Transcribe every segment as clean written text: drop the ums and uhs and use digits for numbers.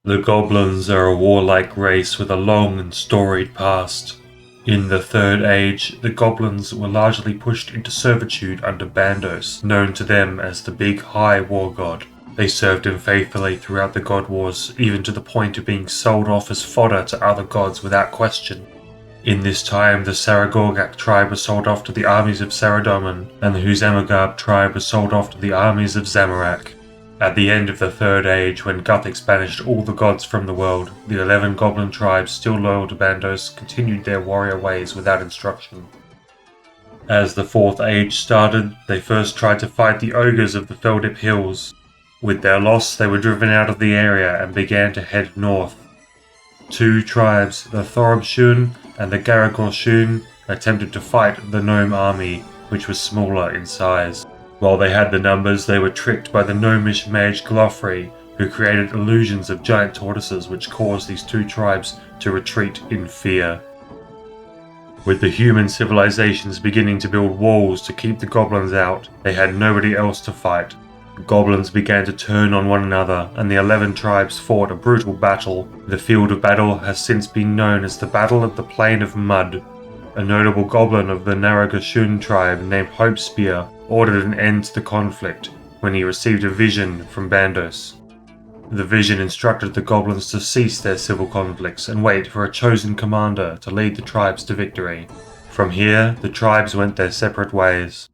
The Goblins are a warlike race with a long and storied past. In the Third Age, the Goblins were largely pushed into servitude under Bandos, known to them as the Big High War God. They served him faithfully throughout the God Wars, even to the point of being sold off as fodder to other gods without question. In this time, the Saragorgak tribe was sold off to the armies of Saradomin, and the Huzamagab tribe was sold off to the armies of Zamorak. At the end of the Third Age, when Guthix banished all the gods from the world, the 11 goblin tribes still loyal to Bandos continued their warrior ways without instruction. As the Fourth Age started, they first tried to fight the ogres of the Feldip Hills. With their loss, they were driven out of the area and began to head north. Two tribes, the Thorobshun and the Garagorshun, attempted to fight the gnome army, which was smaller in size. While they had the numbers, they were tricked by the gnomish mage Glofri, who created illusions of giant tortoises which caused these two tribes to retreat in fear. With the human civilizations beginning to build walls to keep the goblins out, they had nobody else to fight. Goblins began to turn on one another, and the 11 tribes fought a brutal battle. The field of battle has since been known as the Battle of the Plain of Mud. A notable goblin of the Naragashun tribe named Hopespear ordered an end to the conflict when he received a vision from Bandos. The vision instructed the goblins to cease their civil conflicts and wait for a chosen commander to lead the tribes to victory. From here, the tribes went their separate ways.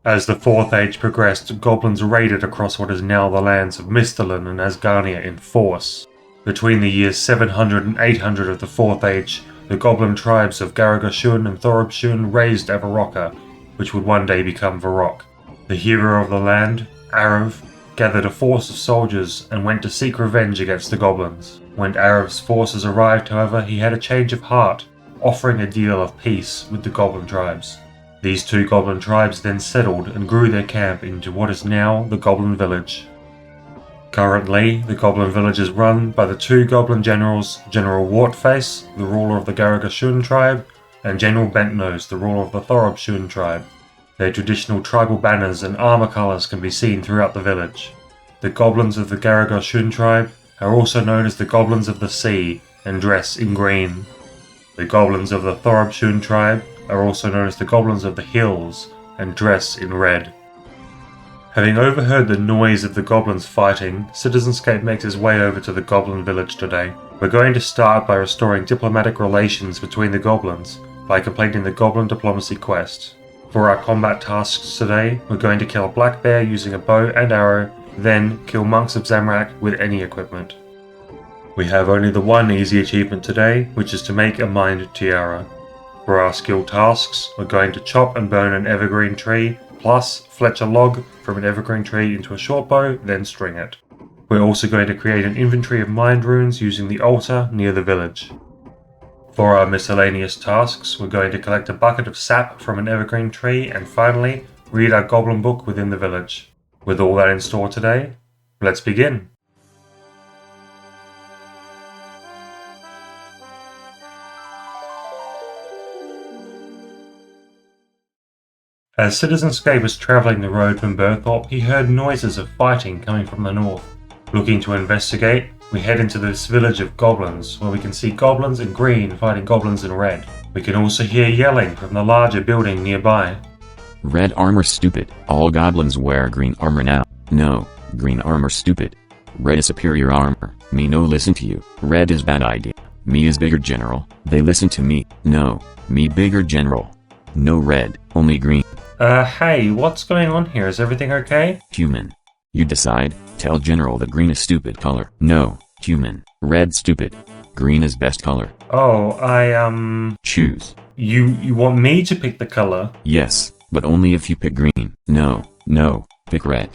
As the Fourth Age progressed, goblins raided across what is now the lands of Mistalin and Asgarnia in force. Between the years 700 and 800 of the Fourth Age, the goblin tribes of Garagashun and Thorobshun raised Avaroka, which would one day become Varrock. The hero of the land, Arav, gathered a force of soldiers and went to seek revenge against the goblins. When Arav's forces arrived, however, he had a change of heart, offering a deal of peace with the goblin tribes. These two goblin tribes then settled and grew their camp into what is now the Goblin Village. Currently, the Goblin Village is run by the two goblin generals, General Wartface, the ruler of the Garagashun tribe, and General Bentnose, the ruler of the Thorobshun tribe. Their traditional tribal banners and armor colors can be seen throughout the village. The goblins of the Garagashun tribe are also known as the Goblins of the Sea and dress in green. The goblins of the Thorobshun tribe are also known as the Goblins of the Hills and dress in red. Having overheard the noise of the goblins fighting, Citizenscape makes his way over to the Goblin Village today. We're going to start by restoring diplomatic relations between the goblins by completing the Goblin Diplomacy quest. For our combat tasks today, we're going to kill a black bear using a bow and arrow, then kill monks of Zamorak with any equipment. We have only the one easy achievement today, which is to make a mined tiara. For our skill tasks, we're going to chop and burn an evergreen tree, plus fletch a log from an evergreen tree into a short bow, then string it. We're also going to create an inventory of mined runes using the altar near the village. For our miscellaneous tasks, we're going to collect a bucket of sap from an evergreen tree, and finally, read our goblin book within the village. With all that in store today, let's begin! As Citizenscape was travelling the road from Burthorpe, he heard noises of fighting coming from the north. Looking to investigate, we head into this village of goblins, where we can see goblins in green fighting goblins in red. We can also hear yelling from the larger building nearby. Red armor stupid. All goblins wear green armor now. No, green armor stupid. Red is superior armor. Me no listen to you. Red is bad idea. Me is bigger general. They listen to me. No, me bigger general. No red, only green. Hey, what's going on here? Is everything okay? Human. You decide. Tell general that green is stupid color. No, human. Red stupid. Green is best color. Oh, Choose. You want me to pick the color? Yes, but only if you pick green. No, pick red.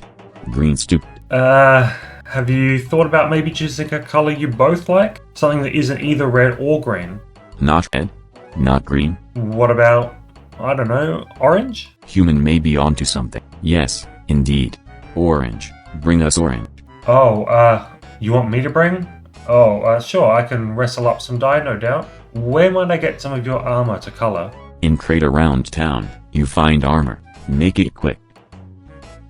Green stupid. Have you thought about maybe choosing a color you both like? Something that isn't either red or green? Not red. Not green. What about, I don't know, orange? Human may be onto something. Yes, indeed. Orange. Bring us orange. Oh, you want me to bring? Oh, sure, I can wrestle up some dye, no doubt. Where might I get some of your armor to color? In crate around town, you find armor. Make it quick.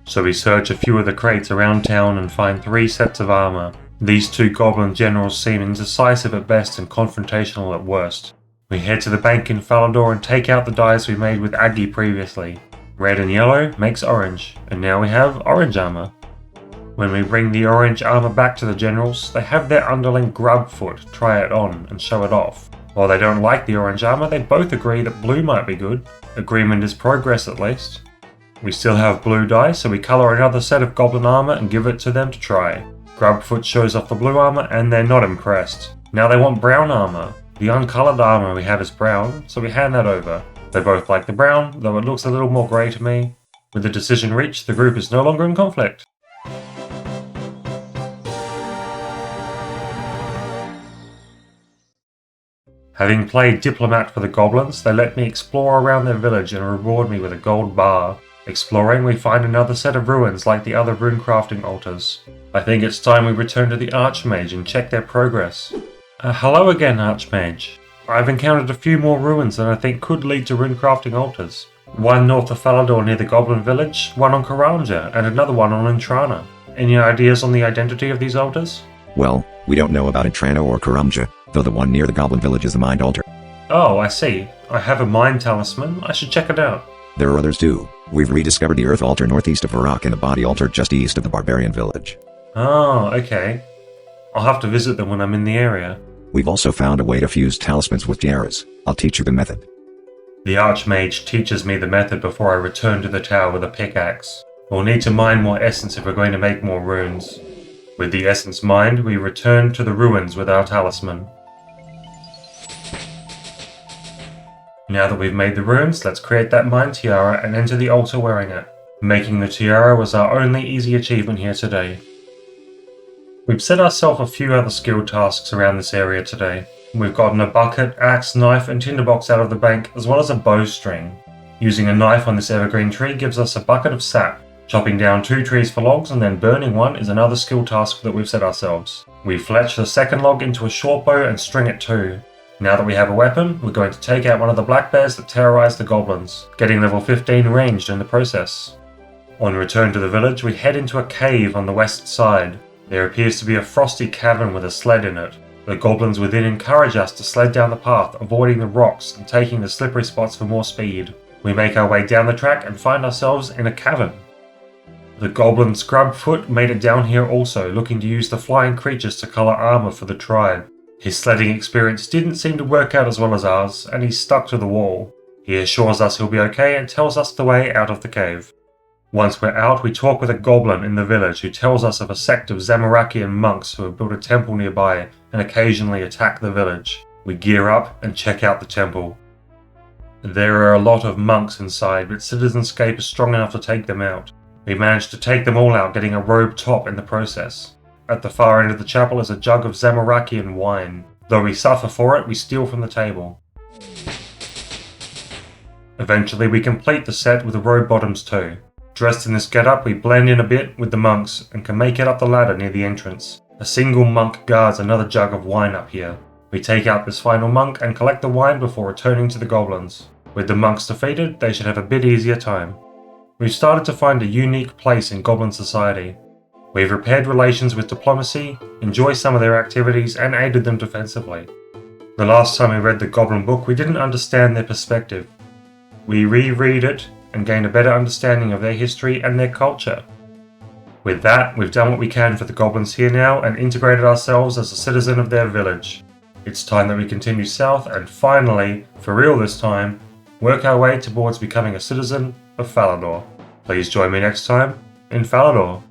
So we search a few of the crates around town and find 3 sets of armor. These two goblin generals seem indecisive at best and confrontational at worst. We head to the bank in Falador and take out the dice we made with Aggie previously. Red and yellow makes orange, and now we have orange armor. When we bring the orange armor back to the generals, they have their underling Grubfoot try it on and show it off. While they don't like the orange armor, they both agree that blue might be good. Agreement is progress at least. We still have blue dice, so we colour another set of goblin armor and give it to them to try. Grubfoot shows off the blue armor and they're not impressed. Now they want brown armor. The uncoloured armor we have is brown, so we hand that over. They both like the brown, though it looks a little more grey to me. With the decision reached, the group is no longer in conflict. Having played Diplomat for the Goblins, they let me explore around their village and reward me with a gold bar. Exploring, we find another set of ruins like the other runecrafting altars. I think it's time we return to the Archmage and check their progress. Hello again, Archmage. I've encountered a few more ruins that I think could lead to runecrafting altars. One north of Falador near the Goblin village, one on Karanja, and another one on Intrana. Any ideas on the identity of these altars? Well, we don't know about Intrana or Karanja, though the one near the Goblin village is a mind altar. Oh, I see. I have a mind talisman. I should check it out. There are others too. We've rediscovered the Earth altar northeast of Varrock and the Body altar just east of the Barbarian village. Oh, okay. I'll have to visit them when I'm in the area. We've also found a way to fuse talismans with tiaras. I'll teach you the method. The Archmage teaches me the method before I return to the tower with a pickaxe. We'll need to mine more essence if we're going to make more runes. With the essence mined, we return to the ruins with our talisman. Now that we've made the runes, let's create that mine tiara and enter the altar wearing it. Making the tiara was our only easy achievement here today. We've set ourselves a few other skill tasks around this area today. We've gotten a bucket, axe, knife and tinderbox out of the bank, as well as a bowstring. Using a knife on this evergreen tree gives us a bucket of sap. Chopping down 2 trees for logs and then burning one is another skill task that we've set ourselves. We fletch the second log into a short bow and string it too. Now that we have a weapon, we're going to take out one of the black bears that terrorise the goblins, getting level 15 ranged in the process. On return to the village, we head into a cave on the west side. There appears to be a frosty cavern with a sled in it. The goblins within encourage us to sled down the path, avoiding the rocks and taking the slippery spots for more speed. We make our way down the track and find ourselves in a cavern. The goblin Scrubfoot made it down here also, looking to use the flying creatures to colour armour for the tribe. His sledding experience didn't seem to work out as well as ours, and he's stuck to the wall. He assures us he'll be okay and tells us the way out of the cave. Once we're out, we talk with a goblin in the village who tells us of a sect of Zamorakian monks who have built a temple nearby and occasionally attack the village. We gear up and check out the temple. There are a lot of monks inside, but Citizenscape is strong enough to take them out. We managed to take them all out, getting a robe top in the process. At the far end of the chapel is a jug of Zamorakian wine. Though we suffer for it, we steal from the table. Eventually we complete the set with the robe bottoms too. Dressed in this getup, we blend in a bit with the monks and can make it up the ladder near the entrance. A single monk guards another jug of wine up here. We take out this final monk and collect the wine before returning to the goblins. With the monks defeated, they should have a bit easier time. We've started to find a unique place in goblin society. We've repaired relations with diplomacy, enjoy some of their activities and aided them defensively. The last time we read the Goblin book, we didn't understand their perspective. We reread it and gain a better understanding of their history and their culture. With that, we've done what we can for the goblins here now and integrated ourselves as a citizen of their village. It's time that we continue south and finally, for real this time, work our way towards becoming a citizen of Falador. Please join me next time in Falador.